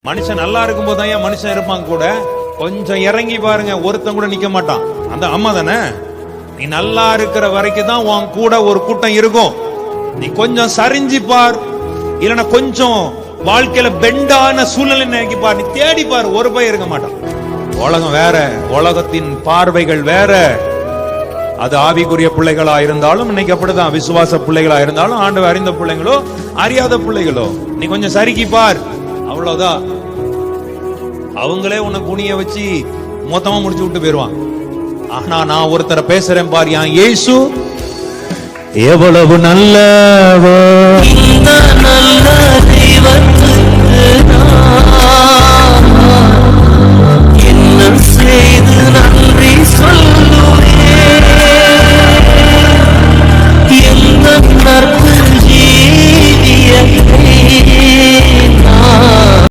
மனுஷன் நல்லா இருக்கும் போதுதான் ஏன் மனுஷன் இருப்பான் கூட. கொஞ்சம் இறங்கி பாருங்க, ஒருத்தன் கூட நிக்க மாட்டான். அந்த அம்மா தானே, நீ நல்லா இருக்கிற வரைக்கும் தான் உன் கூட ஒரு கூட்டம் இருக்கும். நீ கொஞ்சம் சரிஞ்சு பார், இல்லைன்னா கொஞ்சம் வாழ்க்கையில பெண்டான சூழ்நிலை நினைக்கி பார், நீ தேடி பார், ஒரு பையன் இருக்க மாட்டான். உலகம் வேற, உலகத்தின் பார்வைகள் வேற. அது ஆவிக்குரிய பிள்ளைகளா இருந்தாலும் இன்னைக்கு அப்படிதான், விசுவாச பிள்ளைகளா இருந்தாலும், ஆண்டவர் அறிந்த பிள்ளைங்களோ அறியாத பிள்ளைகளோ, நீ கொஞ்சம் சறுக்கி பார், அவ்வளவுதான். அவங்களே உன்னை குனிய வச்சு மொத்தமா முடிச்சு விட்டு போயிருவான். ஆனா நான் ஒருத்தரை பேசுறேன் பார், என் இயேசு எவ்வளவு நல்லவர்.